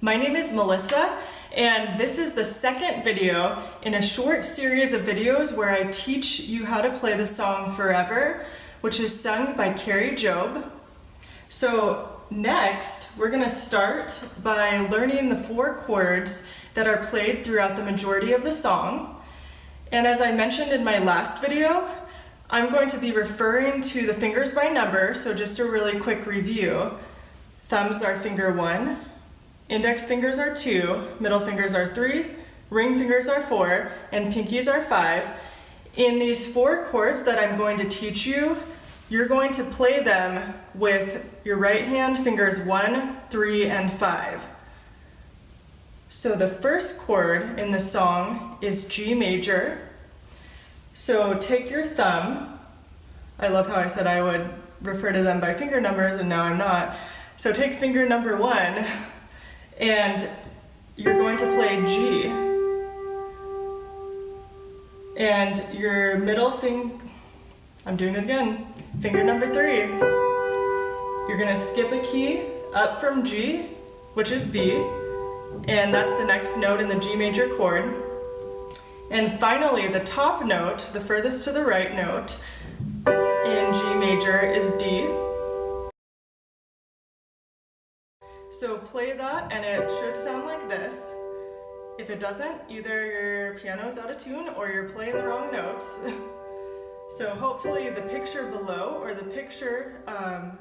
My name is Melissa, and this is the second video in a short series of videos where I teach you how to play the song Forever, which is sung by Kari Jobe. So next, we're gonna start by learning the 4 chords that are played throughout the majority of the song. And as I mentioned in my last video, I'm going to be referring to the fingers by number, so just a really quick review. Thumbs are finger 1, index fingers are 2, middle fingers are 3, ring fingers are 4, and pinkies are 5. In these 4 chords that I'm going to teach you, you're going to play them with your right hand fingers 1, 3, and 5. So the first chord in the song is G major. So take your thumb. I love how I said I would refer to them by finger numbers and now I'm not. So take finger number 1 and you're going to play G. And your middle finger, I'm doing it again, finger number 3. You're gonna skip a key up from G, which is B, and that's the next note in the G major chord. And finally, the top note, the furthest to the right note in G major is D. So play that and it should sound like this. If it doesn't, either your piano's out of tune or you're playing the wrong notes. So hopefully the picture below or the picture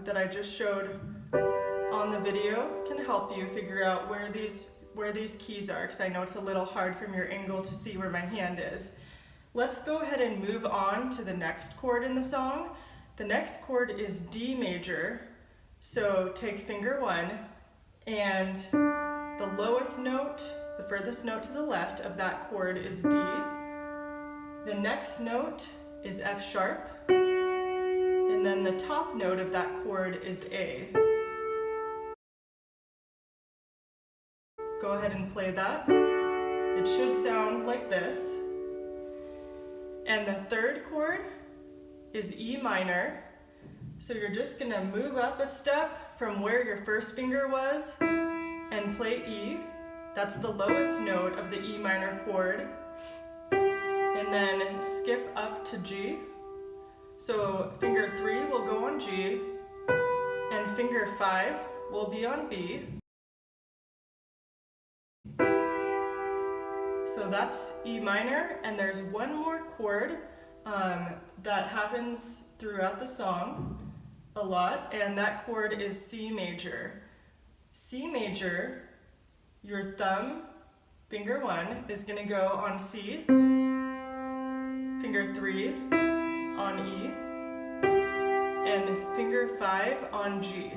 that I just showed on the video can help you figure out where these keys are, because I know it's a little hard from your angle to see where my hand is. Let's go ahead and move on to the next chord in the song. The next chord is D major. So take finger 1 and the lowest note, the furthest note to the left of that chord is D. The next note is F sharp, and then the top note of that chord is A. Go ahead and play that. It should sound like this. And the third chord is E minor. So you're just gonna move up a step from where your first finger was and play E. That's the lowest note of the E minor chord. And then skip up to G. So finger 3 will go on G, and finger 5 will be on B. So that's E minor, and there's one more chord that happens throughout the song a lot, and that chord is C major. C major, your thumb, finger 1, is gonna go on C, finger 3 on E, and finger 5 on G.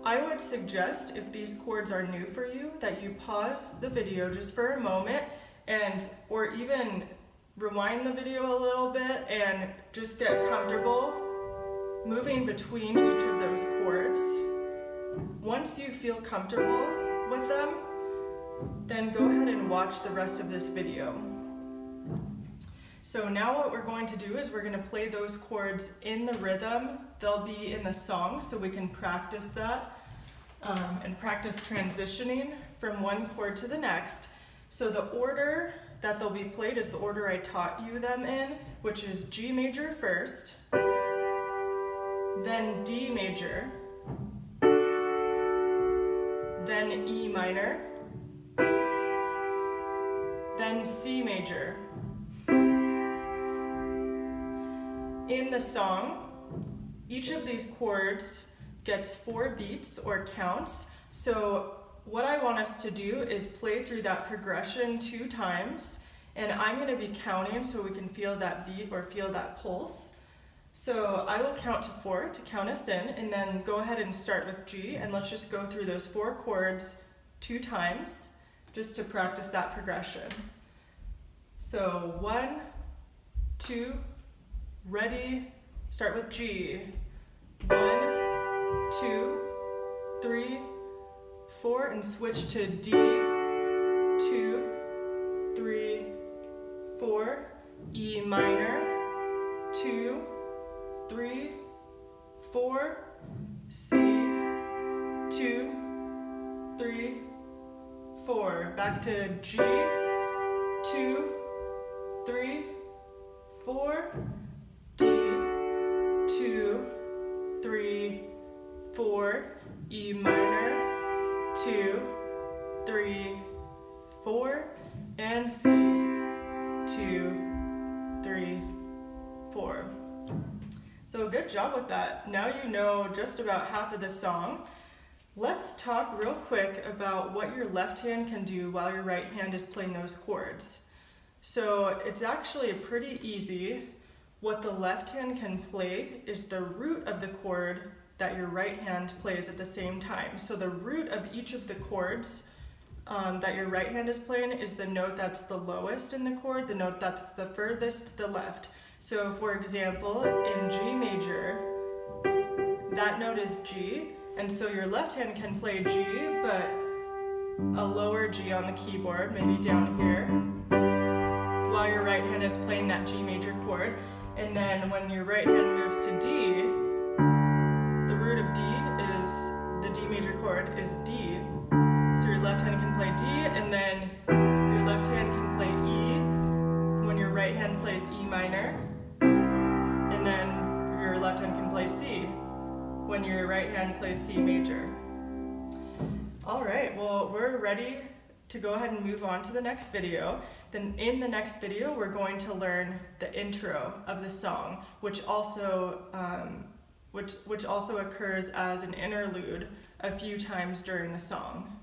I would suggest, if these chords are new for you, that you pause the video just for a moment or even rewind the video a little bit and just get comfortable moving between each of those chords. Once you feel comfortable with them, then go ahead and watch the rest of this video. So now what we're going to do is we're going to play those chords in the rhythm. They'll be in the song, so we can practice that and practice transitioning from one chord to the next. So the order that they'll be played is the order I taught you them in, which is G major first, then D major, then E minor, then C major. In the song, each of these chords gets 4 beats or counts. So what I want us to do is play through that progression 2 times, and I'm going to be counting so we can feel that beat or feel that pulse. So I will count to 4 to count us in, and then go ahead and start with G, and let's just go through those 4 chords 2 times just to practice that progression. So 1, 2, ready, start with G. 1, 2, 3, 4, and switch to D. 2, 3, 4, E minor, 2, 3, 4, C, 2, 3, 4. Back to G, 2, 3, 4, D, 2, 3, 4, E minor, 2, 3, 4, and C, 2, 3, 4. So good job with that. Now you know just about half of the song. Let's talk real quick about what your left hand can do while your right hand is playing those chords. So it's actually pretty easy. What the left hand can play is the root of the chord that your right hand plays at the same time. So the root of each of the chords that your right hand is playing is the note that's the lowest in the chord, the note that's the furthest to the left. So for example, in G major, that note is G, and so your left hand can play G, but a lower G on the keyboard, maybe down here, while your right hand is playing that G major chord. And then when your right hand moves to D, the root of D is, the D major chord is D. So your left hand can play D, and then your left hand can play E when your right hand plays E minor, and then your left hand can play C when your right hand plays C major. All right, well, we're ready to go ahead and move on to the next video. Then in the next video, we're going to learn the intro of the song, which also occurs as an interlude a few times during the song.